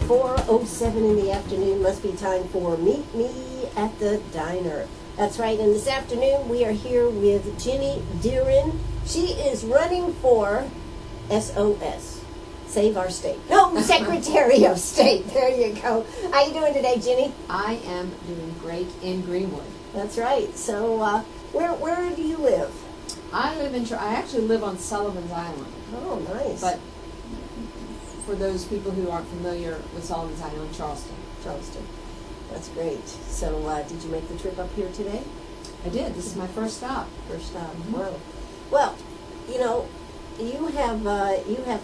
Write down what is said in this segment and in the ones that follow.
4:07 in the afternoon. Must be time for Meet Me at the Diner. That's right, and this afternoon we are here with Ginny Deerin. She is running for SOS, Save Our State. No, Secretary of State. There you go. How you doing today, Ginny? I am doing great in Greenwood. That's right. So, where do you live? I actually live on Sullivan's Island. Oh, nice. But for those people who aren't familiar with Sullivan's Island, Charleston. That's great. So, did you make the trip up here today? I did. This is my first stop. First stop. Mm-hmm. Wow. Well, you know, you have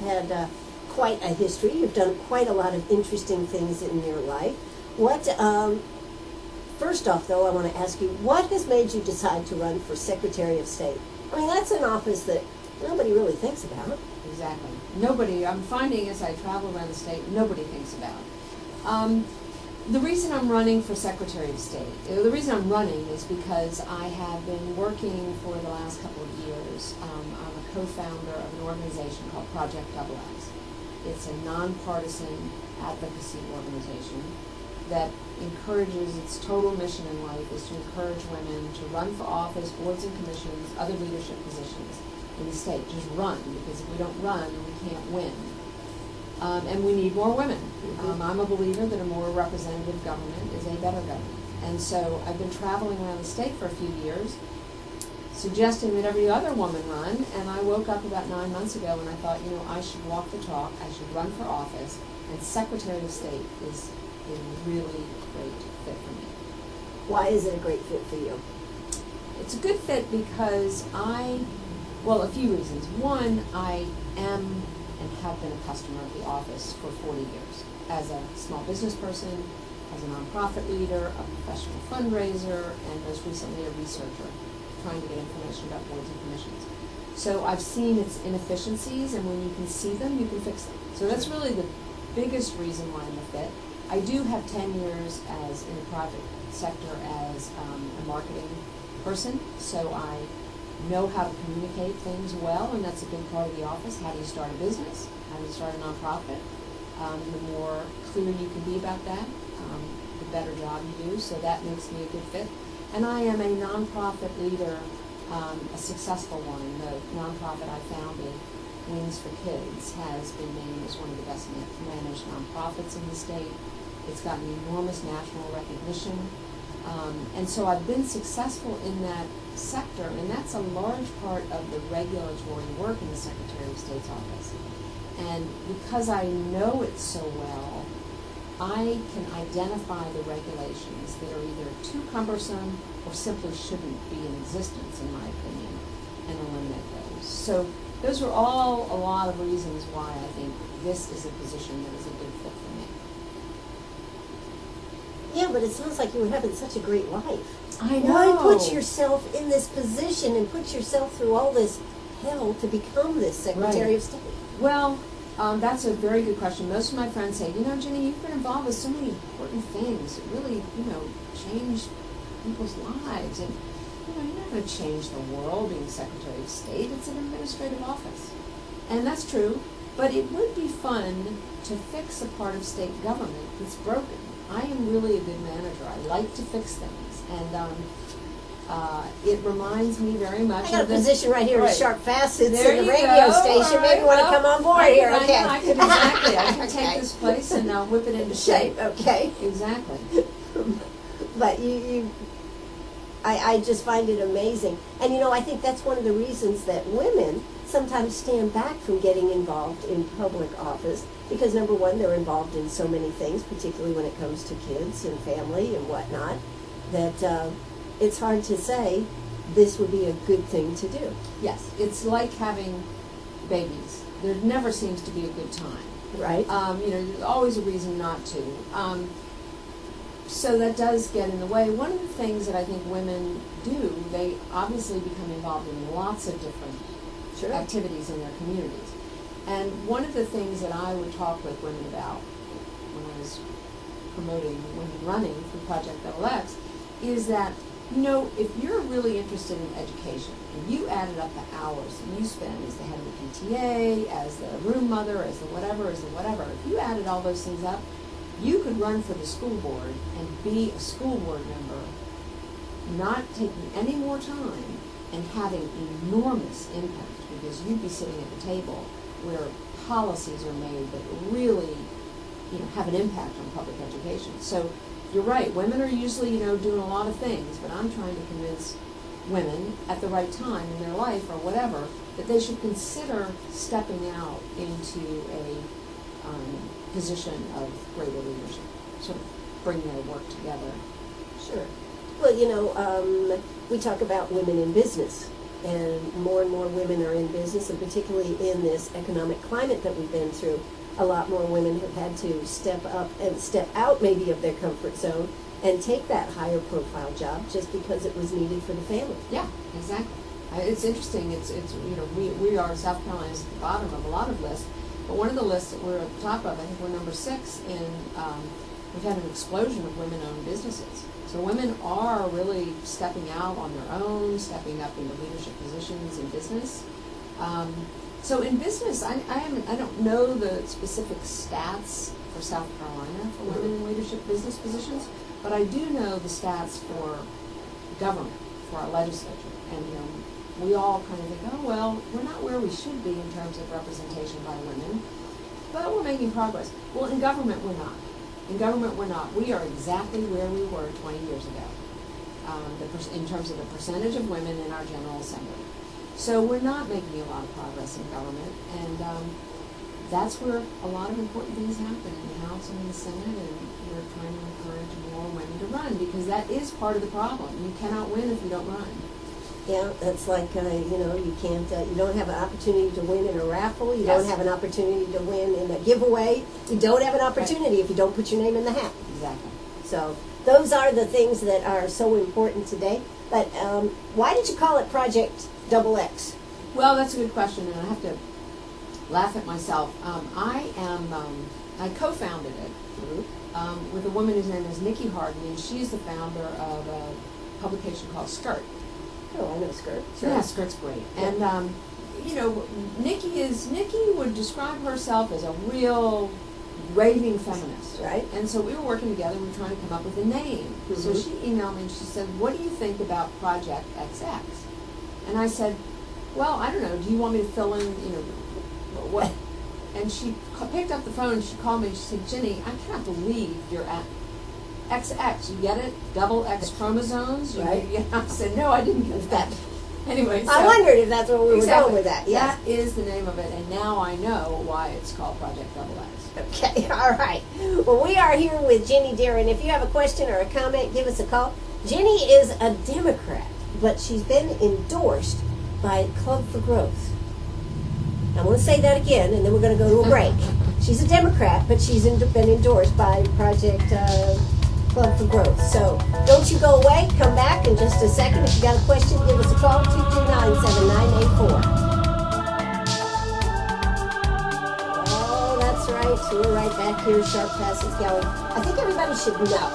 had quite a history. You've done quite a lot of interesting things in your life. What? First off, though, I want to ask you, what has made you decide to run for Secretary of State? I mean, that's an office that nobody really thinks about. Exactly. Nobody. I'm finding as I travel around the state, nobody thinks about it. The reason I'm running for Secretary of State, the reason I'm running is because I have been working for the last couple of years. I'm a co-founder of an organization called Project XX. It's a nonpartisan advocacy organization that encourages, its total mission in life is to encourage women to run for office, boards and commissions, other leadership positions in the state. Just run, because if we don't run, we can't win. And we need more women. I'm a believer that a more representative government is a better government. And so I've been traveling around the state for a few years, suggesting that every other woman run, and I woke up about 9 months ago and I thought, you know, I should walk the talk, I should run for office, and Secretary of State is a really great fit for me. Why is it a great fit for you? It's a good fit because a few reasons. One, I am and have been a customer of the office for 40 years. As a small business person, as a nonprofit leader, a professional fundraiser, and most recently a researcher trying to get information about boards and commissions. So I've seen its inefficiencies, and when you can see them, you can fix them. So that's really the biggest reason why I'm a fit. I do have 10 years in the private sector as a marketing person, so I know how to communicate things well, and that's a big part of the office. How do you start a business? How do you start a nonprofit? The more clear you can be about that, the better job you do, so that makes me a good fit. And I am a nonprofit leader, a successful one. The nonprofit I founded, Wings for Kids, has been named as one of the best managed nonprofits in the state. It's gotten enormous national recognition. And so I've been successful in that sector, and that's a large part of the regulatory work in the Secretary of State's office. And because I know it so well, I can identify the regulations that are either too cumbersome or simply shouldn't be in existence, in my opinion, and eliminate those. So those are all a lot of reasons why I think this is a position that is a good fit for me. Yeah, but it sounds like you were having such a great life. I know. Why put yourself in this position and put yourself through all this hell to become this Secretary of State? Well, that's a very good question. Most of my friends say, you know, Ginny, you've been involved with so many important things. It really, you know, changed people's lives. And, you know, you're not going to change the world being Secretary of State. It's an administrative office. And that's true. But it would be fun to fix a part of state government that's broken. I am really a good manager. I like to fix things. And it reminds me very much I got a position right here with Sharp Facets there in the radio station. Maybe you want to come on board here. Okay. I can take this place and whip it into shape. Okay. Exactly. But I just find it amazing. And, you know, I think that's one of the reasons that women sometimes stand back from getting involved in public office, because number one, they're involved in so many things, particularly when it comes to kids and family and whatnot, that it's hard to say this would be a good thing to do. Yes, it's like having babies. There never seems to be a good time. Right. You know, there's always a reason not to. So that does get in the way. One of the things that I think women do, they obviously become involved in lots of different activities in their communities. And one of the things that I would talk with women about when I was promoting women running for Project XX is that, you know, if you're really interested in education and you added up the hours that you spend as the head of the PTA, as the room mother, as the whatever, if you added all those things up, You could run for the school board and be a school board member, not taking any more time and having enormous impact, because you'd be sitting at the table where policies are made that really, have an impact on public education. So you're right, women are usually, doing a lot of things, but I'm trying to convince women at the right time in their life or whatever that they should consider stepping out into a position of greater leadership, sort of bring their work together. Sure. Well, we talk about women in business, and more women are in business, and particularly in this economic climate that we've been through, a lot more women have had to step up and step out maybe of their comfort zone and take that higher profile job just because it was needed for the family. Yeah, exactly. It's interesting. It's we are, South Carolina is at the bottom of a lot of lists, but one of the lists that we're at the top of, I think we're number 6 in. We've had an explosion of women-owned businesses. So women are really stepping out on their own, stepping up into leadership positions in business. So in business, I don't know the specific stats for South Carolina for women in leadership business positions, but I do know the stats for government, for our legislature. And we all kind of think, oh well, we're not where we should be in terms of representation by women, but we're making progress. Well, in government, we're not. In government, we're not. We are exactly where we were 20 years ago, in terms of the percentage of women in our General Assembly. So we're not making a lot of progress in government, and that's where a lot of important things happen in the House and in the Senate, and we're trying to encourage more women to run, because that is part of the problem. You cannot win if you don't run. Yeah, that's like, you can't, you don't have an opportunity to win in a raffle. You don't have an opportunity to win in a giveaway. You don't have an opportunity if you don't put your name in the hat. Exactly. So those are the things that are so important today. But why did you call it Project XX? Well, that's a good question, and I have to laugh at myself. I co-founded it with a woman whose name is Nikki Harden, and she's the founder of a publication called Skirt. Oh, I know Skirt. Sure. Yeah, Skirt's great. Yeah. And, Nikki would describe herself as a real raving feminist. Right. And so we were working together, we were trying to come up with a name. Mm-hmm. So she emailed me and she said, what do you think about Project XX? And I said, well, I don't know, do you want me to fill in, what? And she picked up the phone and she called me and she said, Ginny, I cannot believe you're at XX, you get it? Double X chromosomes? Right. I said, no, I didn't get that. Anyway, so I wondered if that's what we were going with that. Yeah. That is the name of it, and now I know why it's called Project Double X. Okay, all right. Well, we are here with Ginny Deerin. If you have a question or a comment, give us a call. Ginny is a Democrat, but she's been endorsed by Club for Growth. I'm going to say that again, and then we're going to go to a break. She's a Democrat, but she's been endorsed by Project Club for Growth. So don't you go away. Come back in just a second. If you got a question, give us a call, 229-7984. Oh, that's right. So we're right back here. Sharp Passes going. I think everybody should know.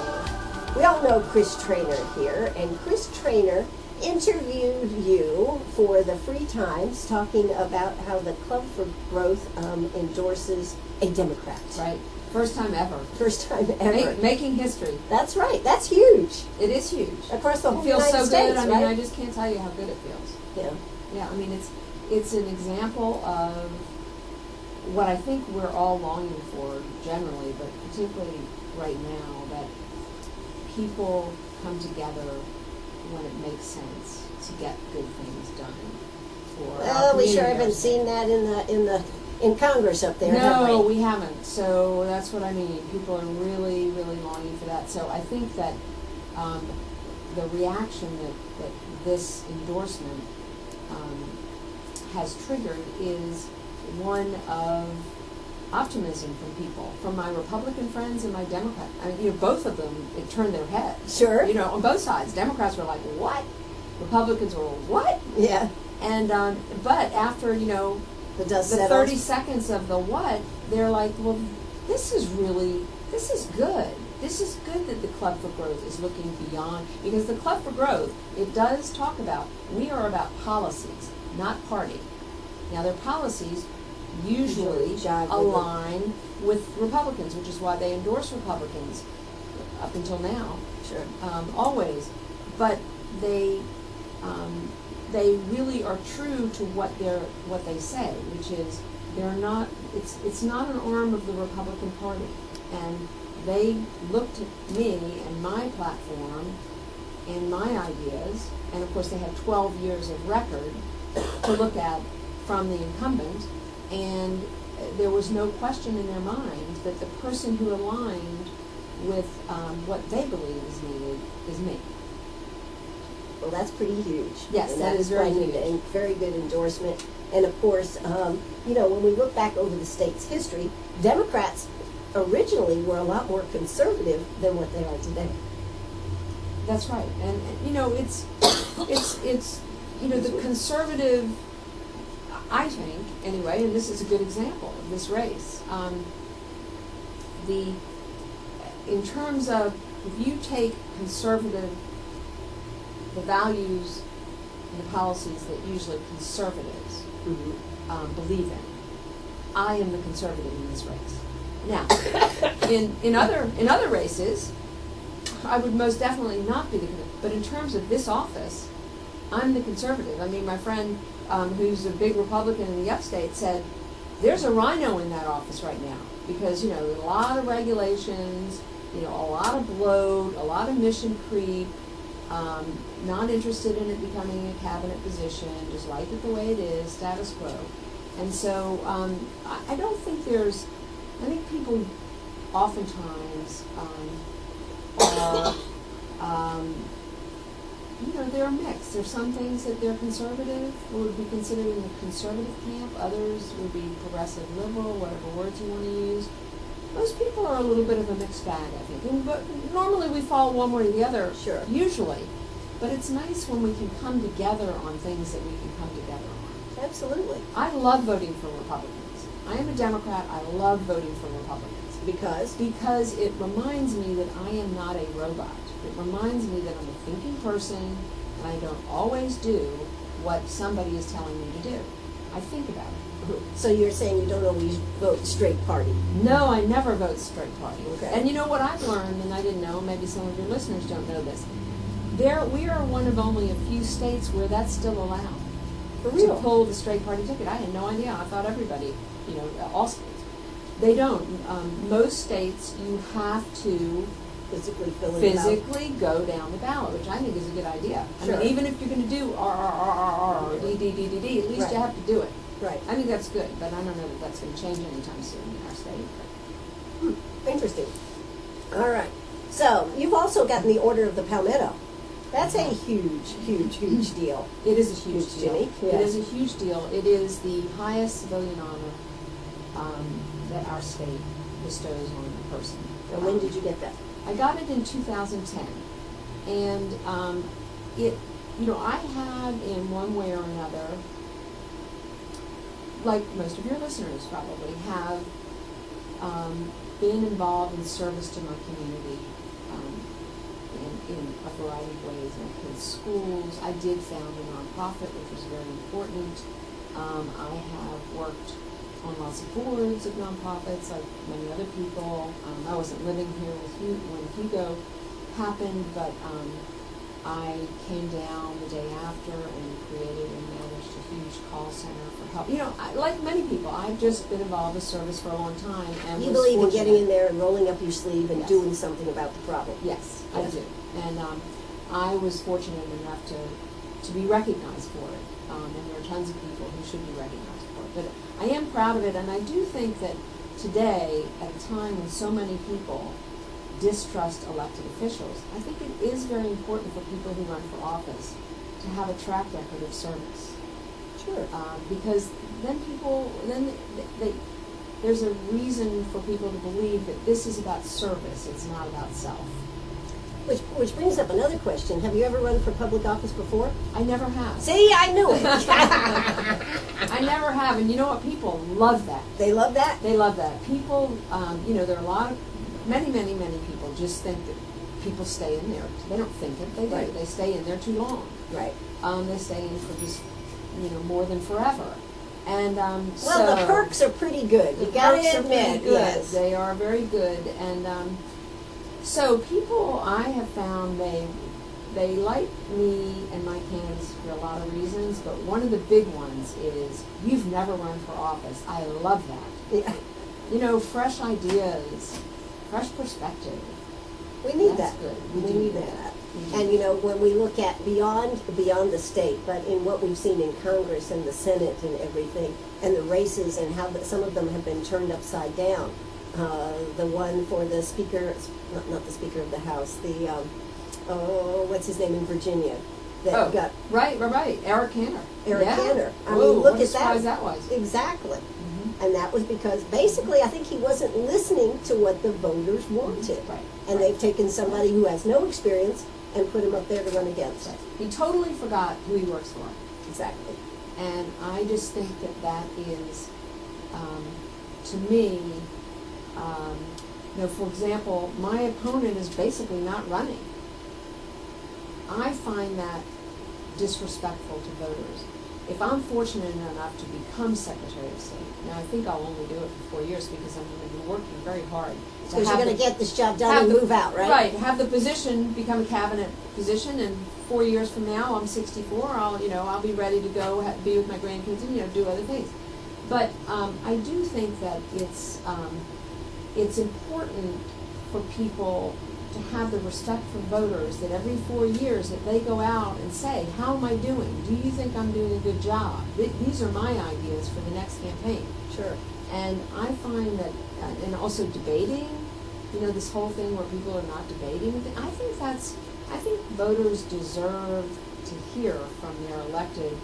We all know Chris Traynor here, and Chris Traynor interviewed you for the Free Times talking about how the Club for Growth endorses a Democrat. Right. First time ever. First time ever. Making history. That's right. That's huge. It is huge. Across the whole It feels United so States, good. I right? mean, I just can't tell you how good it feels. Yeah. Yeah, I mean, it's an example of what I think we're all longing for generally, but particularly right now, that people come together when it makes sense to get good things done for our We sure community. haven't seen that in Congress up there, have No, we? we haven't. So that's what I mean. People are really, really longing for that. So I think that the reaction that this endorsement has triggered is one of optimism from people, from my Republican friends and my Democrat. I mean, both of them, it turned their heads. Sure. On both sides. Democrats were like, what? Republicans were, what? Yeah. And, but after, The dust the settles. 30 seconds of the what, they're like, well, this is good. This is good that the Club for Growth is looking beyond, because the Club for Growth, it does talk about, we are about policies, not party. Now, their policies usually jive with align with Republicans, which is why they endorse Republicans up until now. Sure. Always, but they really are true to what they say, which is they're not. It's not an arm of the Republican Party, and they looked at me and my platform and my ideas, and of course they had 12 years of record to look at from the incumbent, and there was no question in their mind that the person who aligned with what they believe is needed is me. Well, that's pretty huge. Yes, and that is very quite huge. A very good endorsement. And of course, when we look back over the state's history, Democrats originally were a lot more conservative than what they are today. That's right, and it's the conservative. I think anyway, and this is a good example of this race. In terms of if you take conservative, the values and the policies that usually conservatives believe in, I am the conservative in this race. Now, in other races, I would most definitely not be the conservative. But in terms of this office, I'm the conservative. I mean, my friend who's a big Republican in the upstate said, there's a rhino in that office right now because, there's a lot of regulations, a lot of bloat, a lot of mission creep, not interested in it becoming a cabinet position, just like it the way it is, status quo. And so I don't think I think people oftentimes they're mixed. There's some things that they're conservative, would be considered in the conservative camp. Others would be progressive liberal, whatever words you want to use. Most people are a little bit of a mixed bag, I think. But normally we fall one way or the other, Sure. Usually. But it's nice when we can come together on things that we can come together on. Absolutely. I love voting for Republicans. I am a Democrat. I love voting for Republicans. Because it reminds me that I am not a robot. It reminds me that I'm a thinking person, and I don't always do what somebody is telling me to do. I think about it. So you're saying you don't always vote straight party? No, I never vote straight party. Okay. And you know what I've learned, and I didn't know, maybe some of your listeners don't know this, we are one of only a few states where that's still allowed. For real? To pull the straight party ticket. I had no idea. I thought everybody, all states. They don't. Most states, you have to physically go down the ballot, which I think is a good idea. Sure. I mean, even if you're going to do R, D, D, D, D, D, at least Right. you have to do it. Right. I think that's good, but I don't know that that's going to change anytime soon in our state. Interesting. All right. So you've also gotten the Order of the Palmetto. That's a huge, huge, huge deal. It is a huge deal. Ginny. It Yes. is a huge deal. It is the highest civilian honor that our state bestows on a person. And when did you get that? I got it in 2010, and I have in one way or another, like most of your listeners probably, have been involved in service to my community in a variety of ways. In kids' schools, I did found a nonprofit, which was very important. I have worked on lots of boards of nonprofits, like many other people. I wasn't living here with when Hugo happened, but I came down the day after and created and managed a huge call center for help. Like many people, I've just been involved with service for a long time. And You was believe in fortunate. getting in there and rolling up your sleeve and Yes. doing something about the problem. Yes, Yes. I do. And I was fortunate enough to be recognized for it. And there are tons of people who should be recognized for it. But I am proud of it, and I do think that today, at a time when so many people distrust elected officials, I think it is very important for people who run for office to have a track record of service. Sure. Because then there's a reason for people to believe that this is about service, it's not about self. Which brings up another question. Have you ever run for public office before? I never have. See, I knew it. I never have, and you know what? People love that. They love that? They love that. People, there are many people just think that people stay in there. They don't think it, they do. Right. They stay in there too long. Right. They stay in for just, more than forever. And well, the perks are pretty good. You gotta admit, yes, they are very good. And so people, I have found they like me and my candidates for a lot of reasons, but one of the big ones is you've never run for office. I love that. Yeah. You know, fresh ideas, fresh perspective. We need That's that. good. We need that. And you know, when we look at beyond the state, but in what we've seen in Congress and the Senate and everything, and the races and how some of them have been turned upside down. The one for the speaker, not the Speaker of the House, the what's his name in Virginia, that got right. Eric Cantor. Cantor. I Whoa, mean, look what a at surprise that was. Exactly. And that was because basically I think he wasn't listening to what the voters wanted. Right. And they've taken somebody who has no experience and put him up there to run against. Right. He totally forgot who he works for. Exactly. And I just think that is, to me, you know, for example, my opponent is basically not running. I find that disrespectful to voters. If I'm fortunate enough to become Secretary of State, now I think I'll only do it for 4 years because I'm going to be working very hard. Because you're going to get this job done and move out, right? Right. Have the position become a cabinet position, and 4 years from now, I'm 64. I'll be ready to go be with my grandkids and do other things. But I do think that it's important for people to have the respect for voters that every 4 years that they go out and say, how am I doing? Do you think I'm doing a good job? These are my ideas for the next campaign. Sure. And I find that, and also debating, this whole thing where people are not debating, I think voters deserve to hear from their elected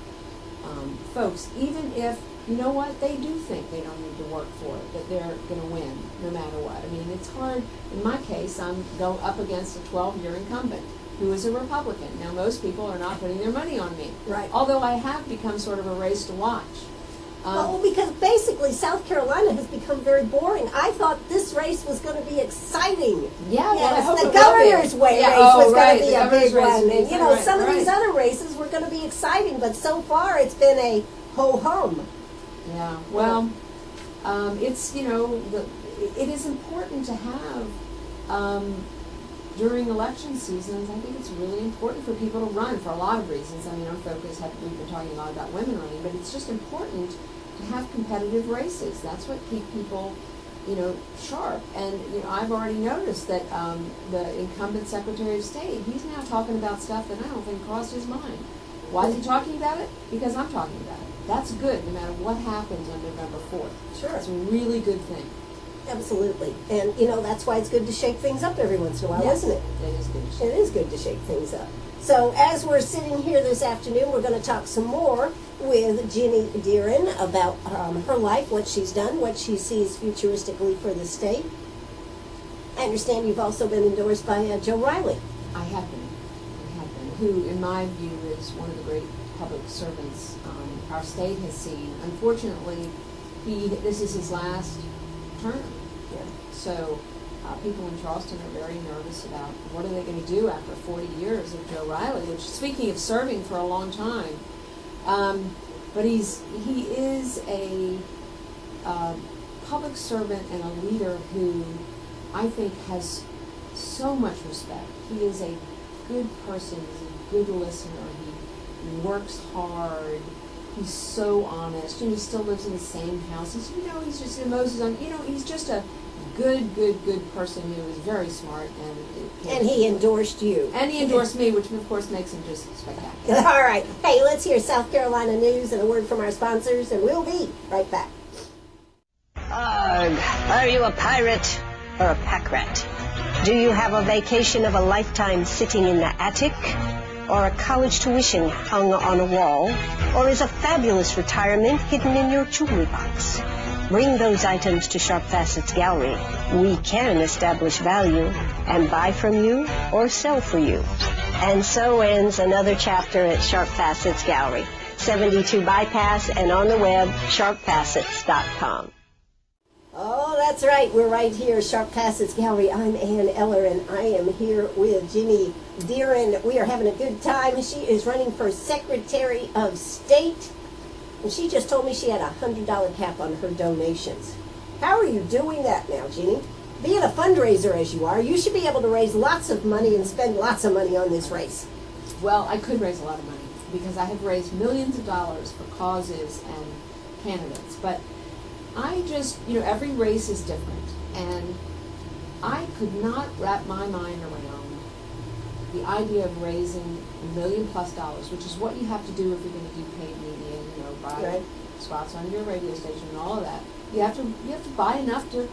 folks, even if, you know what, they do think they don't need to work for it, that they're going to win no matter what. I mean, it's hard. In my case, I'm going up against a 12-year incumbent who is a Republican. Now, most people are not putting their money on me. Right. Although I have become sort of a race to watch. Well, because basically South Carolina has become very boring. I thought this race was going to be exciting. Yeah, well, I hope the it will governor's be. race Yeah, was right, going to be a big one. And, some of right. these other races were going to be exciting, but so far it's been a ho-hum. Yeah, well, it's, it is important to have, during election seasons, I think it's really important for people to run for a lot of reasons. I mean, we've been talking a lot about women running, but it's just important to have competitive races. That's what keep people, sharp. And, I've already noticed that the incumbent Secretary of State, he's now talking about stuff that I don't think crossed his mind. Why is he talking about it? Because I'm talking about it. That's good, no matter what happens on November 4th. Sure. It's a really good thing. Absolutely. And, that's why it's good to shake things up every once in a while, Yes, isn't it? It is good to shake. It is good to shake things up. So as we're sitting here this afternoon, we're going to talk some more with Ginny Deerin about her life, what she's done, what she sees futuristically for the state. I understand you've also been endorsed by Joe Riley. I have been, who, in my view, is one of the great public servants our state has seen. Unfortunately, this is his last term. Yeah. So people in Charleston are very nervous about what are they going to do after 40 years of Joe Riley, which, speaking of serving for a long time, but he is a public servant and a leader who I think has so much respect. He is a good person. He's a good listener. He works hard. He's so honest. He still lives in the same house. He's just he's just a good person who is very smart and he endorsed you. And he endorsed me, which of course makes him just spectacular. All right. Hey, let's hear South Carolina news and a word from our sponsors, and we'll be right back. Are you a pirate or a pack rat? Do you have a vacation of a lifetime sitting in the attic? Or a college tuition hung on a wall? Or is a fabulous retirement hidden in your jewelry box? Bring those items to Sharp Facets Gallery. We can establish value and buy from you or sell for you. And so ends another chapter at Sharp Facets Gallery, 72 Bypass, and on the web, sharpfacets.com. Oh, that's right. We're right here, Sharp Facets Gallery. I'm Ann Eller, and I am here with Ginny Deerin. We are having a good time. She is running for Secretary of State. And she just told me she had a $100 cap on her donations. How are you doing that now, Ginny? Being a fundraiser as you are, you should be able to raise lots of money and spend lots of money on this race. Well, I could raise a lot of money because I have raised millions of dollars for causes and candidates. But I just, every race is different. And I could not wrap my mind around the idea of raising $1 million+ dollars, which is what you have to do if you're going to do paid media, buy spots on your radio station and all of that. You have to buy enough to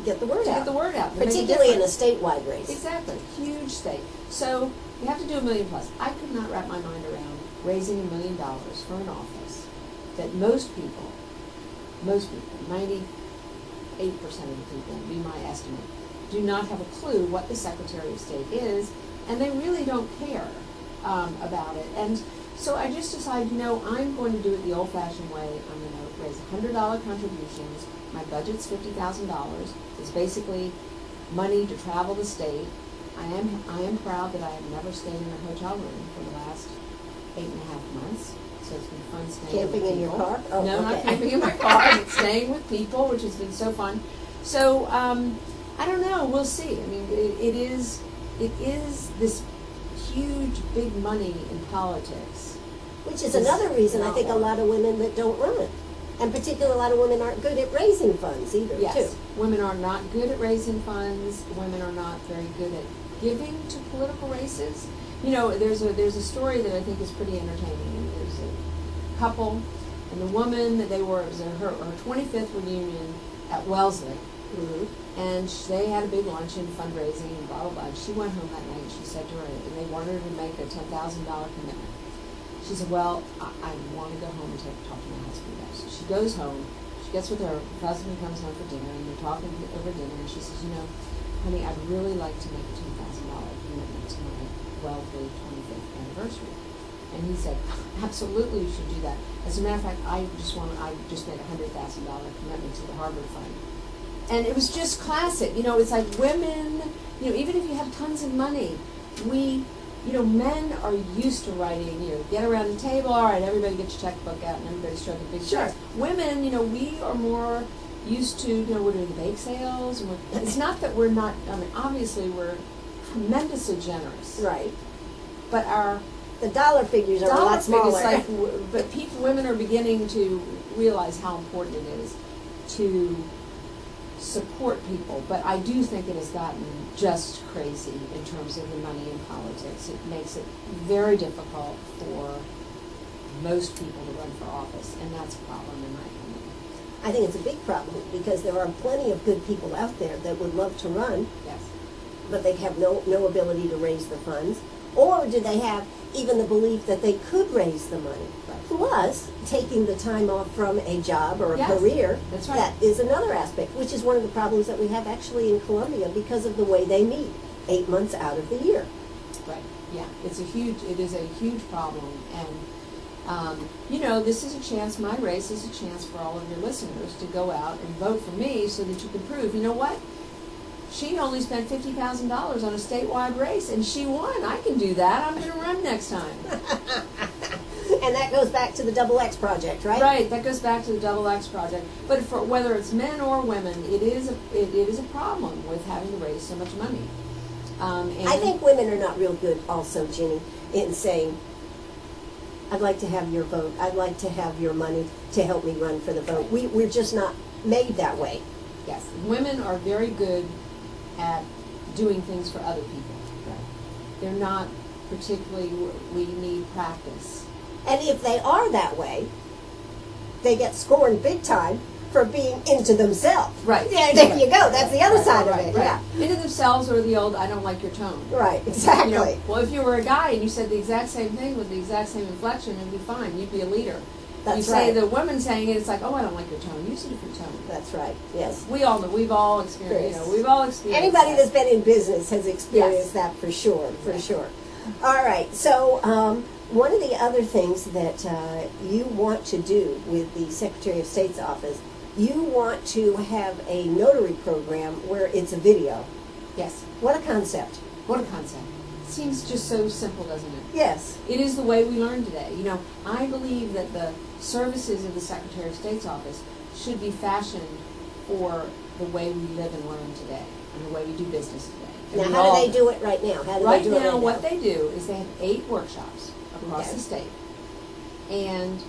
get the word out. Get the word out. Particularly in a statewide race. Exactly. Huge state. So you have to do $1 million+. I could not wrap my mind around raising $1 million for an office that most people, 98% of the people, would be my estimate, do not have a clue what the Secretary of State is, and they really don't care about it. And so I just decided, I'm going to do it the old-fashioned way. I'm going to raise $100 contributions. My budget's $50,000. It's basically money to travel the state. I am proud that I have never stayed in a hotel room for the last 8.5 months. So it's been fun staying camping with in your people. car? Oh, no, okay. not camping in my car, but staying with people, which has been so fun. So I don't know. We'll see. I mean, it is this huge, big money in politics. Which is another reason I think a lot of women that don't run. And particularly a lot of women aren't good at raising funds either, Yes. too. Women are not good at raising funds. Women are not very good at giving to political races. There's a story that I think is pretty entertaining. There's a couple, and the woman, it was her 25th reunion at Wellesley. Mm-hmm. And they had a big luncheon, fundraising, and blah, blah, blah. And she went home that night and she said to her, and they wanted her to make a $10,000 commitment. She said, well, I want to go home and talk to my husband about it. So she goes home, she gets with her husband, comes home for dinner, and they're talking over dinner, and she says, honey, I'd really like to make a $10,000 commitment to my Wellesley 25th anniversary. And he said, absolutely, you should do that. As a matter of fact, I just made a $100,000 commitment to the Harvard Fund. And it was just classic. It's like women, even if you have tons of money, men are used to writing, get around the table, all right, everybody get your checkbook out and everybody's stroking big checks. Women, we are more used to, we're doing the bake sales. And it's not that we're not, obviously we're tremendously generous. Right. But the dollar figures are a lot smaller. But women are beginning to realize how important it is to support people, but I do think it has gotten just crazy in terms of the money in politics. It makes it very difficult for most people to run for office, and that's a problem in my opinion. I think it's a big problem because there are plenty of good people out there that would love to run, Yes. but they have no ability to raise the funds. Or do they have even the belief that they could raise the money? Right. Plus, taking the time off from a job or a Yes, career, that's right. that is another aspect, which is one of the problems that we have actually in Columbia because of the way they meet 8 months out of the year. Right. Yeah. It is a huge problem, and this is a chance. My race is a chance for all of your listeners to go out and vote for me, so that you can prove, what? She only spent $50,000 on a statewide race, and she won. I can do that. I'm going to run next time. And that goes back to the Double X Project, right? Right. That goes back to the Double X Project. But for whether it's men or women, it is a problem with having to raise so much money. And I think women are not real good also, Ginny, in saying, I'd like to have your vote. I'd like to have your money to help me run for the vote. We're just not made that way. Yes. Women are very good at doing things for other people. Right. They're not particularly, we need practice. And if they are that way, they get scorned big time for being into themselves. Right. Yeah, there you go. That's the other side of it. Right. Yeah. Into themselves, or the old, I don't like your tone. Right, exactly. Well, if you were a guy and you said the exact same thing with the exact same inflection, it'd be fine. You'd be a leader. That's you say right. the woman saying it, it's like, oh, I don't like your tone. Use a different tone. That's right. Yes. We all know. We've all experienced. We've all experienced. Anybody that. that's been in business has experienced that for sure. For Right. sure. All right. So one of the other things that you want to do with the Secretary of State's office, you want to have a notary program where it's a video. Yes. What a concept. What a concept. seems just so simple, doesn't it? Yes. It is the way we learn today. You know, I believe that the services of the Secretary of State's office should be fashioned for the way we live and learn today, and the way we do business today. And Now, we how all do they do it right now? How do Right they do it now, right what they do is they have 8 workshops across Okay. the state. And,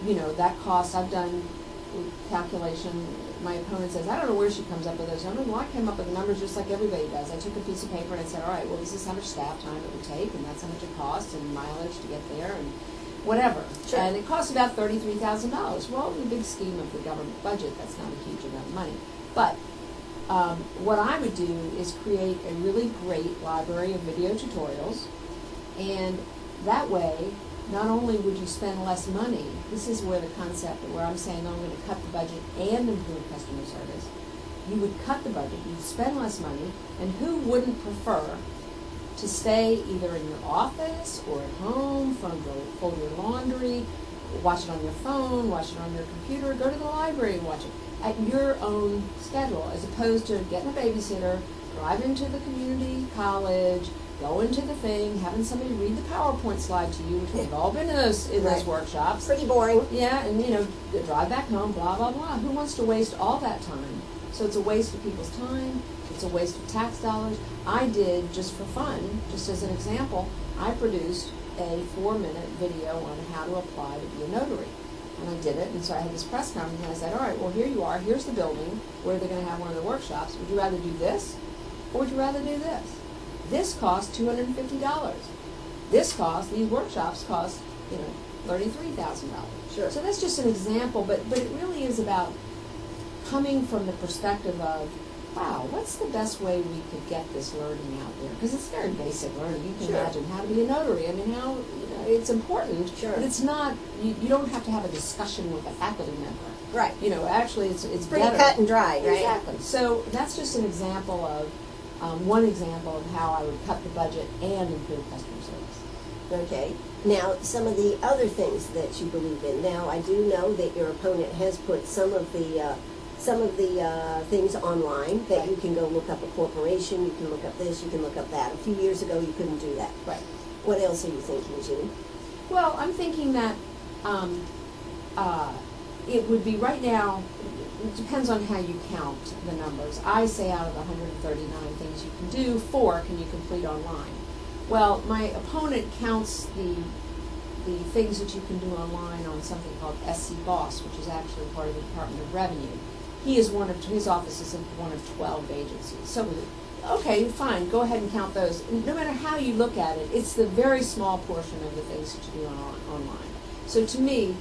you know, that costs, I've done calculation. My opponent says, I don't know where she comes up with those numbers. Well, I came up with the numbers just like everybody does. I took a piece of paper and I said, all right, well, this is how much staff time it would take, and that's how much it costs, and mileage to get there, and whatever. Sure. And it costs about $33,000. Well, in the big scheme of the government budget, that's not a huge amount of money. But what I would do is create a really great library of video tutorials, and that way, not only would you spend less money, this is where the concept, where I'm saying, oh, I'm going to cut the budget and improve customer service. You would cut the budget, you'd spend less money, and who wouldn't prefer to stay either in your office or at home, fold your laundry, watch it on your phone, watch it on your computer, go to the library and watch it at your own schedule, as opposed to getting a babysitter, driving to the community college, going to the thing, having somebody read the PowerPoint slide to you, which we've all been in those Right. workshops. Pretty boring. Yeah, and you know, drive back home, blah, blah, blah. Who wants to waste all that time? So it's a waste of people's time, it's a waste of tax dollars. I did, just for fun, just as an example, I produced a 4-minute video on how to apply to be a notary. And I did it, and so I had this press conference, and I said, all right, well, here you are, here's the building where they're going to have one of the workshops. Would you rather do this, or would you rather do this? This costs $250. These workshops cost, you know, $33,000. Sure. So that's just an example, but it really is about coming from the perspective of, wow, what's the best way we could get this learning out there? Because it's very basic learning. You can Sure. imagine how to be a notary. I mean, how, you know, it's important, Sure. but it's not, you don't have to have a discussion with a faculty member. Right. You know, actually, it's Pretty better. cut and dry, right? Exactly. So that's just an example of, one example of how I would cut the budget and improve customer service. Okay. Now, some of the other things that you believe in. Now, I do know that your opponent has put some of the things online that Right. you can go look up a corporation, you can look up this, you can look up that. A few years ago, you couldn't do that. Right. What else are you thinking, Ginny? Well, I'm thinking that it would be right now, it depends on how you count the numbers. I say out of the 139 things you can do, 4 can you complete online. Well, my opponent counts the things that you can do online on something called SC Boss, which is actually part of the Department of Revenue. His office is one of 12 agencies. So, okay, fine, go ahead and count those. No matter how you look at it, it's the very small portion of the things that you do online. So to me,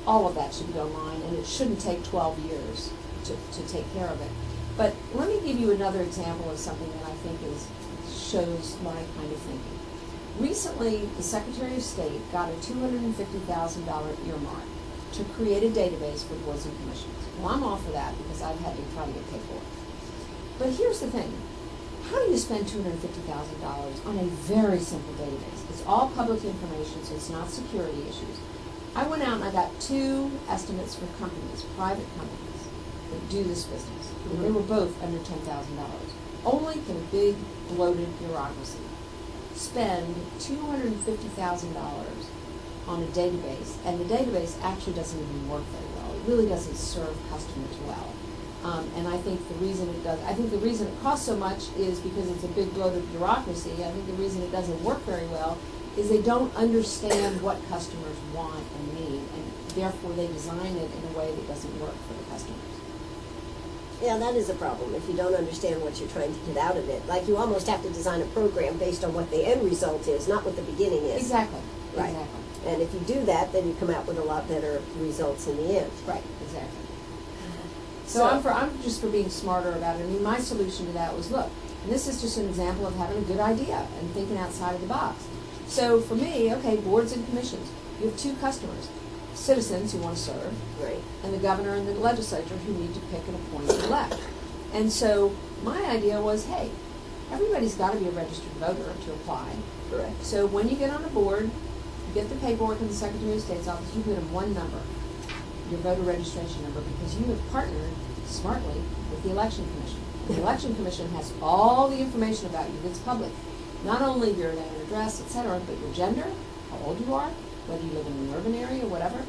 all of that should be online, and it shouldn't take 12 years to take care of it. But let me give you another example of something that I think shows my kind of thinking. Recently, the Secretary of State got a $250,000 earmark to create a database for boards and commissions. Well, I'm all for that because I've had to try to get paid for it. But here's the thing. How do you spend $250,000 on a very simple database? It's all public information, so it's not security issues. I went out and I got 2 estimates for companies, private companies, that do this business. And they were both under $10,000. Only can a big, bloated bureaucracy spend $250,000 on a database, and the database actually doesn't even work very well. It really doesn't serve customers well. And I think the reason it costs so much is because it's a big bloated bureaucracy. I think the reason it doesn't work very well is they don't understand what customers want and need, and therefore they design it in a way that doesn't work for the customers. Yeah, that is a problem if you don't understand what you're trying to get out of it. Like, you almost have to design a program based on what the end result is, not what the beginning is. Exactly. Right. Exactly. And if you do that, then you come out with a lot better results in the end. Right. Exactly. So I'm just for being smarter about it. I mean, my solution to that was, look, and this is just an example of having a good idea and thinking outside of the box. So for me, okay, boards and commissions. You have 2 customers, citizens who want to serve, Right. and the governor and the legislature who need to pick and appoint and elect. And so my idea was, hey, everybody's got to be a registered voter to apply. Correct. So when you get on a board, you get the paperwork in the Secretary of State's office, you put in one number, your voter registration number, because you have partnered smartly with the Election Commission. The Election Commission has all the information about you that's public. not only your name and address, etc., but your gender, how old you are, whether you live in an urban area or whatever.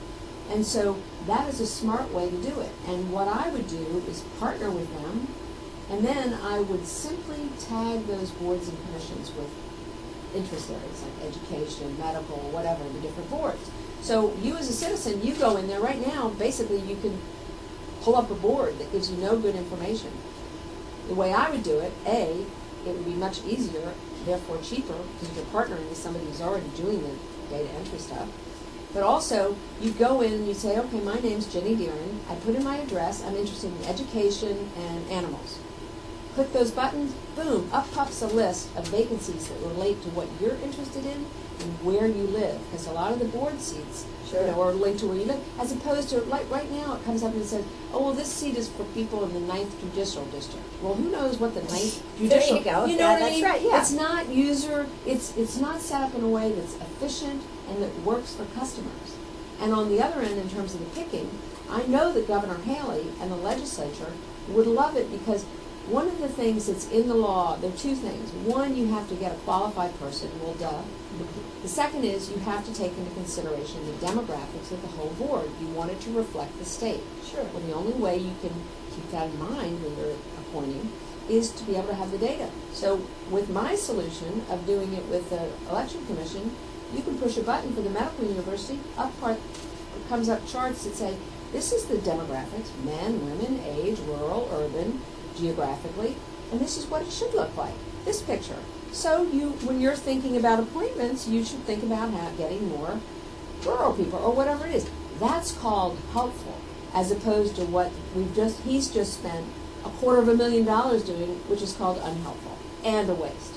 And so that is a smart way to do it. And what I would do is partner with them, and then I would simply tag those boards and commissions with interest areas like education, medical, whatever, the different boards. So you as a citizen, you go in there right now, basically you can pull up a board that gives you no good information. The way I would do it, A, it would be much easier, therefore cheaper, because you're partnering with somebody who's already doing the data entry stuff. But also, you go in and you say, okay, my name's Ginny Deerin. I put in my address. I'm interested in education and animals. Click those buttons, boom, up pops a list of vacancies that relate to what you're interested in and where you live. Because a lot of the board seats, are linked to where you live, as opposed to, like right now, it comes up and says, oh, well, this seat is for people in the 9th Judicial District. Well, who knows what the 9th Judicial... There you go. You know what I that's mean? right, yeah. It's not it's not set up in a way that's efficient and that works for customers. And on the other end, in terms of the picking, I know that Governor Haley and the legislature would love it because one of the things that's in the law, there are two things. One, you have to get a qualified person, well, duh. The second is you have to take into consideration the demographics of the whole board. You want it to reflect the state. Sure. Well, the only way you can keep that in mind when you're appointing is to be able to have the data. So with my solution of doing it with the election commission, you can push a button for the medical university, comes up charts that say, this is the demographics, men, women, age, rural, urban, geographically, and this is what it should look like, this picture. So when you're thinking about appointments, you should think about getting more rural people or whatever it is. That's called helpful, as opposed to what he's just spent $250,000 doing, which is called unhelpful and a waste.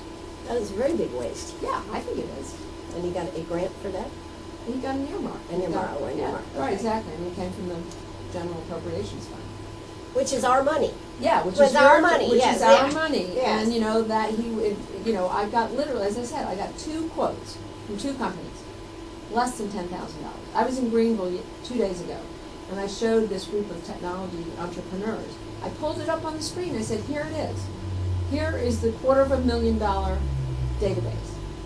That is a very big waste. Yeah, I think it is. And he got a grant for that? He got an earmark. An earmark. Right, exactly. And it came from the General Appropriations Fund. Which is our money. Yeah, which With is our your, money, which yes, is our yeah. money. Yes. And you know that I got literally, as I said, I got 2 quotes from 2 companies, less than $10,000. I was in Greenville 2 days ago, and I showed this group of technology entrepreneurs. I pulled it up on the screen. I said, here it is. Here is the $250,000 database.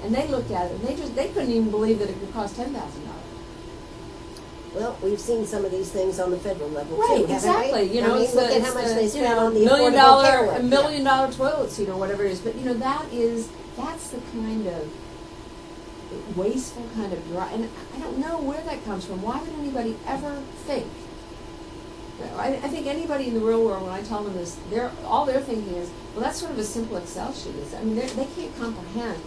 And they looked at it, and they couldn't even believe that it could cost $10,000. Well, we've seen some of these things on the federal level too, Right, haven't exactly. we? You know, look at how much they spend on the $1 Affordable Care million, Act. $1 million toilet seat or whatever it is. But that's the kind of wasteful kind of dry. And I don't know where that comes from. Why would anybody ever think? I think anybody in the real world, when I tell them this, all they're thinking is, well, that's sort of a simple Excel sheet. I mean, they can't comprehend.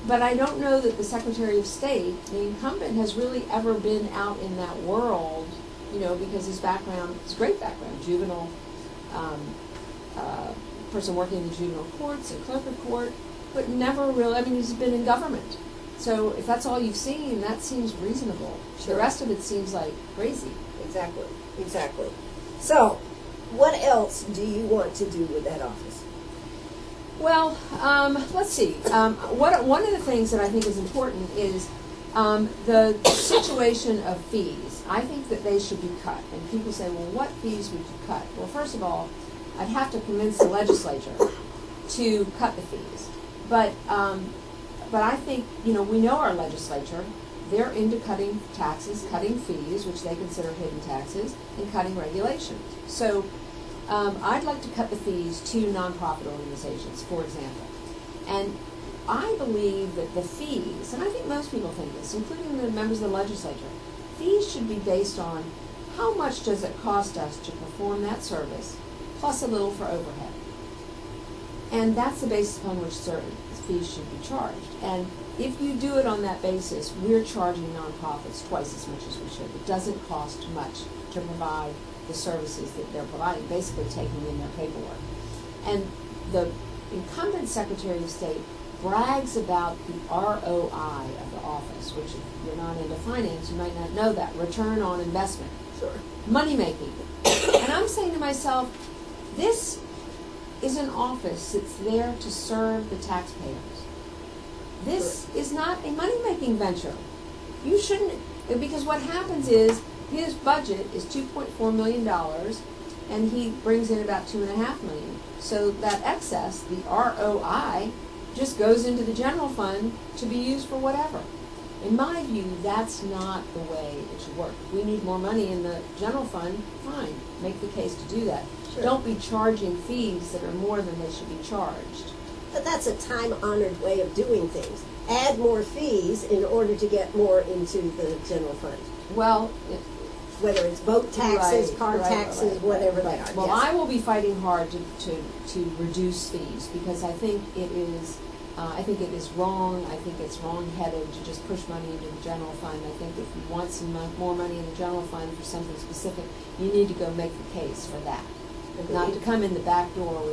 But I don't know that the Secretary of State, the incumbent, has really ever been out in that world, because his background, his great background, juvenile, person working in the juvenile courts, a clerk of court, but never really, he's been in government. So if that's all you've seen, that seems reasonable. Sure. The rest of it seems like crazy. Exactly. So, what else do you want to do with that office? Well, let's see. One of the things that I think is important is the situation of fees. I think that they should be cut. And people say, well, what fees would you cut? Well, first of all, I'd have to convince the legislature to cut the fees. But I think, we know our legislature. They're into cutting taxes, cutting fees, which they consider hidden taxes, and cutting regulations. So I'd like to cut the fees to nonprofit organizations, for example. And I believe that the fees, and I think most people think this, including the members of the legislature, fees should be based on how much does it cost us to perform that service, plus a little for overhead. And that's the basis upon which certain fees should be charged. And if you do it on that basis, we're charging nonprofits twice as much as we should. It doesn't cost much to provide the services that they're providing, basically taking in their paperwork. And the incumbent Secretary of State brags about the ROI of the office, which if you're not into finance, you might not know that, return on investment. Sure. Money making. And I'm saying to myself, this is an office that's there to serve the taxpayers. This is not a money-making venture. You shouldn't, because what happens is his budget is $2.4 million, and he brings in about $2.5 million. So that excess, the ROI, just goes into the general fund to be used for whatever. In my view, that's not the way it should work. We need more money in the general fund, fine, make the case to do that. Sure. Don't be charging fees that are more than they should be charged. But that's a time-honored way of doing things. Add more fees in order to get more into the general fund. Well, Whether it's boat taxes, right, car right, taxes, right, whatever right. they are. Well, yes. I will be fighting hard to reduce fees because I think it is wrong. I think it's wrong-headed to just push money into the general fund. I think if you want some more money in the general fund for something specific, you need to go make the case for that, not to come in the back door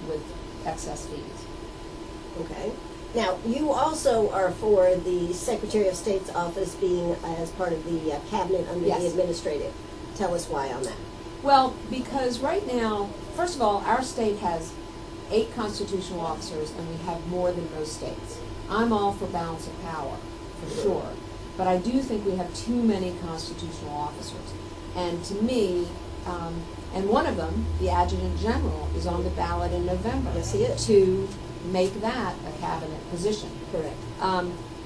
with excess fees. Okay. Now, you also are for the Secretary of State's office being as part of the cabinet under Yes. the administrative. Tell us why on that. Well, because right now, first of all, our state has 8 constitutional officers, and we have more than most states. I'm all for balance of power, for sure. But I do think we have too many constitutional officers. And to me, and one of them, the Adjutant General, is on the ballot in November. Yes, he is. To make that a cabinet position. Correct.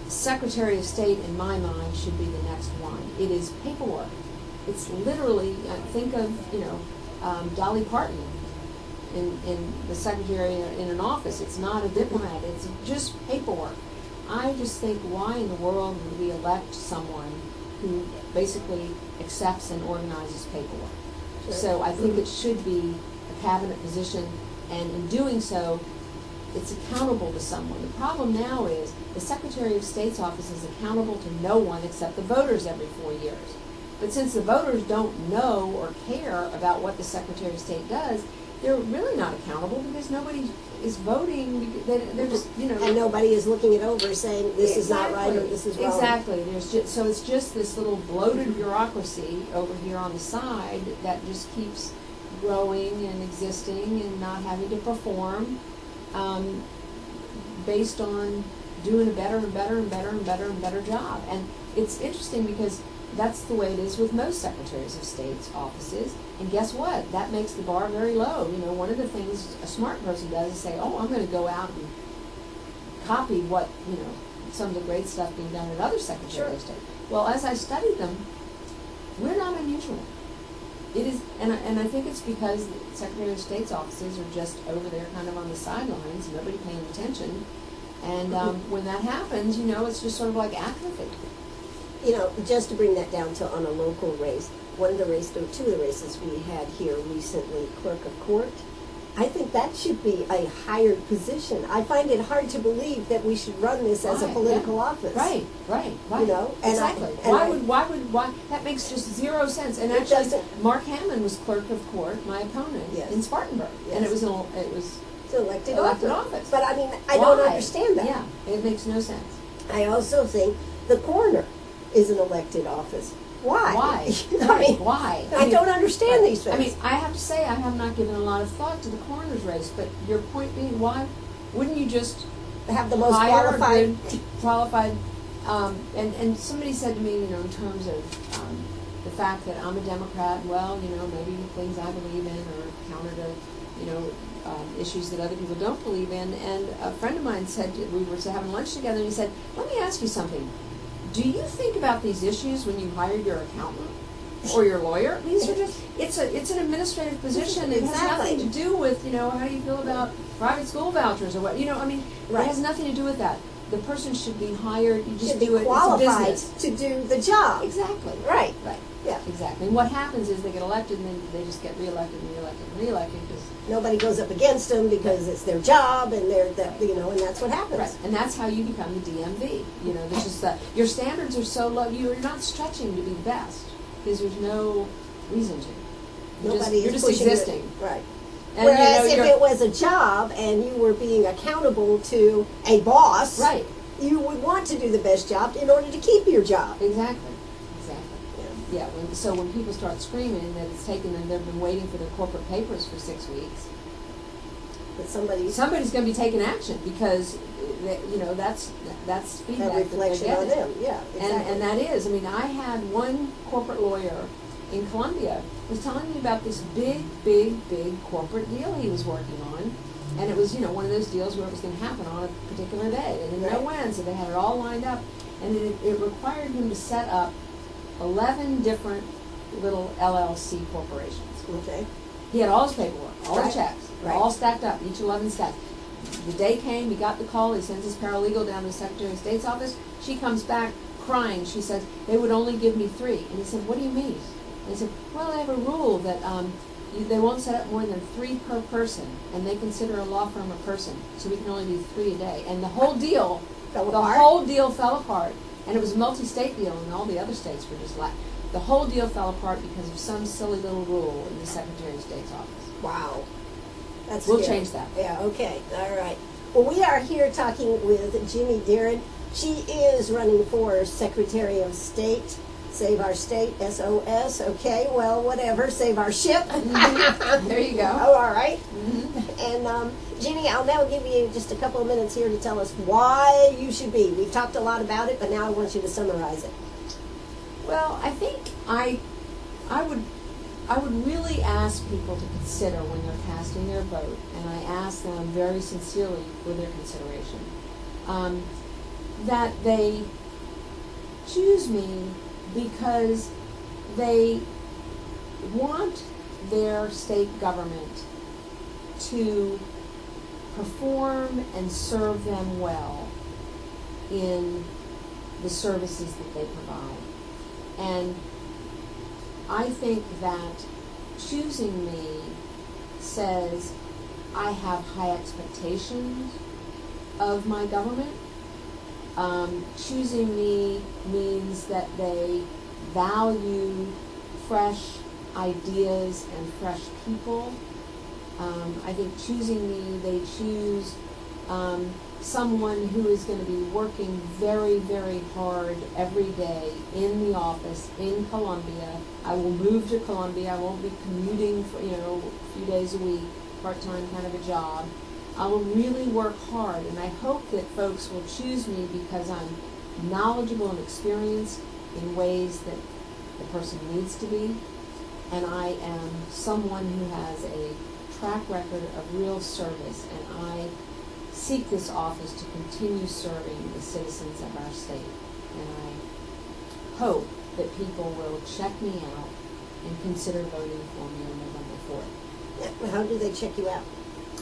Secretary of State, in my mind, should be the next one. It is paperwork. It's literally, think of, Dolly Parton in the secretary in an office. It's not a diplomat. It's just paperwork. I just think, why in the world would we elect someone who basically accepts and organizes paperwork? Sure. So I think it should be a cabinet position, and in doing so, it's accountable to someone. The problem now is the Secretary of State's office is accountable to no one except the voters every 4 years. But since the voters don't know or care about what the Secretary of State does, they're really not accountable because nobody is voting. They're just, And nobody is looking it over saying, this is not right or this is wrong. Exactly. So it's just this little bloated bureaucracy over here on the side that just keeps growing and existing and not having to perform. Based on doing a better and better and better and better and better job. And it's interesting because that's the way it is with most Secretaries of State's offices. And guess what? That makes the bar very low. One of the things a smart person does is say, oh, I'm going to go out and copy what, some of the great stuff being done at other Secretaries of State. Well, as I studied them, we're not unusual. It is, and I think it's because the Secretary of State's offices are just over there kind of on the sidelines, nobody paying attention. And when that happens, it's just sort of like apathy. Just to bring that down to on a local race, two of the races we had here recently, clerk of court, I think that should be a hired position. I find it hard to believe that we should run this as a political office. Right. And exactly. Why? That makes just zero sense. And It actually, doesn't. Mark Hammond was clerk of court, my opponent, Yes. in Spartanburg, Yes. and it was It's an elected office. But I mean, I don't Why? understand that. Yeah, it makes no sense. I also think the coroner is an elected office. Why? Why? I mean, Why? I don't understand these things. I mean, I have to say, I have not given a lot of thought to the coroner's race, but your point being, why wouldn't you just have the most hire qualified. and somebody said to me, in terms of the fact that I'm a Democrat, well, maybe things I believe in are counter to, issues that other people don't believe in. And a friend of mine said, we were having lunch together, and he said, let me ask you something. Do you think about these issues when you hire your accountant or your lawyer? These are just, it's an administrative position. It has Exactly. nothing to do with, how do you feel about private school vouchers or what, It Right. has nothing to do with that. The person should be hired, you just Should be do it, qualified it's a business. to do the job. Exactly. Right. Yeah, exactly. And what happens is they get elected and then they just get reelected and reelected and reelected because Nobody goes up against them because it's their job and and that's what happens. right. And that's how you become the DMV. This is your standards are so low. You're not stretching to be the best because there's no reason to. You're just pushing existing. Right. And, Whereas if it was a job and you were being accountable to a boss, right, you would want to do the best job in order to keep your job. exactly. Yeah. When people start screaming that it's taken them, they've been waiting for their corporate papers for 6 weeks. But somebody's going to be taking action because that's feedback a reflection that on they're getting. them. Yeah, exactly. And that is, I had one corporate lawyer in Columbia was telling me about this big corporate deal he was working on, And it was, one of those deals where it was going to happen on a particular day. They didn't know Right. when, so they had it all lined up. And it required him to set up 11 different little LLC corporations. Okay. He had all his paperwork, all Right. the checks, Right. all stacked up, each 11 stacked. The day came, he got the call, he sends his paralegal down to the Secretary of State's office. She comes back crying. She says, they would only give me 3. And he said, what do you mean? And he said, well, they have a rule that they won't set up more than 3 per person, and they consider a law firm a person, so we can only do 3 a day. And the whole deal, Fell the apart? whole deal fell apart. And it was a multi-state deal, and all the other states were just like, the whole deal fell apart because of some silly little rule in the Secretary of State's office. Wow. That's We'll scary. change that. Yeah, okay. All right. Well, we are here talking with Ginny Deerin. She is running for Secretary of State. Save our state, SOS. Okay, well, whatever. Save our ship. There you go. Oh, all right. Mm-hmm. And Ginny, I'll now give you just a couple of minutes here to tell us why you should be. We've talked a lot about it, but now I want you to summarize it. Well, I think I would really ask people to consider when they're casting their vote, and I ask them very sincerely for their consideration, that they choose me because they want their state government to perform and serve them well in the services that they provide. And I think that choosing me says I have high expectations of my government. Choosing me means that they value fresh ideas and fresh people. I think choosing me, they choose someone who is going to be working very, very hard every day in the office in Columbia. I will move to Columbia. I won't be commuting for, a few days a week, part-time kind of a job. I will really work hard, and I hope that folks will choose me because I'm knowledgeable and experienced in ways that the person needs to be, and I am someone who has a track record of real service, and I seek this office to continue serving the citizens of our state. And I hope that people will check me out and consider voting for me on November 4th. How do they check you out?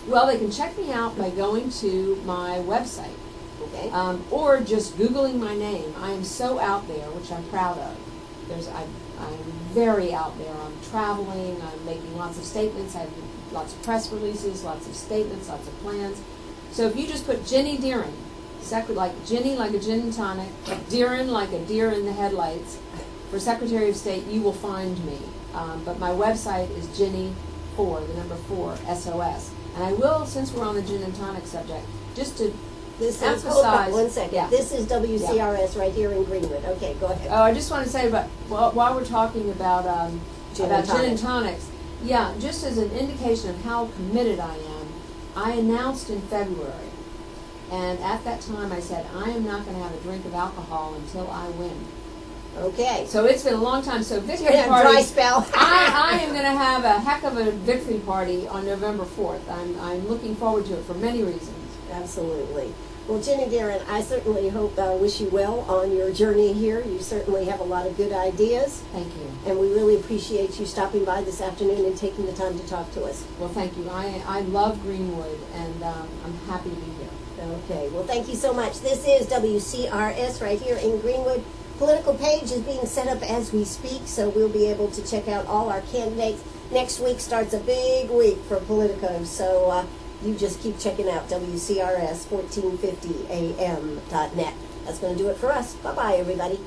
Well, they can check me out by going to my website, Okay. or just Googling my name. I am so out there, which I'm proud of. I'm very out there. I'm traveling. I'm making lots of statements. I have lots of press releases, lots of statements, lots of plans. So if you just put Ginny Deerin, like Ginny like a gin and tonic, Deerin like a deer in the headlights, for Secretary of State, you will find me. But my website is Ginny4, the number 4, SOS. And I will, since we're on the gin and tonic subject, just to This is, emphasize. hold on one second. Yeah. This is WCRS right here in Greenwood. Okay, go ahead. Oh, I just want to say about while we're talking about Gin and gin and tonic. tonics, yeah, just as an indication of how committed I am, I announced in February, and at that time I said I am not going to have a drink of alcohol until I win. Okay. So it's been a long time. So victory You're gonna have a party. dry spell. I am going to have a heck of a victory party on November 4th. I'm looking forward to it for many reasons. Absolutely. Well, Ginny Deerin, I certainly wish you well on your journey here. You certainly have a lot of good ideas, Thank you. and we really appreciate you stopping by this afternoon and taking the time to talk to us. Well, thank you. I love Greenwood, and I'm happy to be here. Okay. Well, thank you so much. This is WCRS right here in Greenwood. Political page is being set up as we speak, so we'll be able to check out all our candidates. Next week starts a big week for Politico, so you just keep checking out WCRS 1450am.net. That's going to do it for us. Bye-bye, everybody.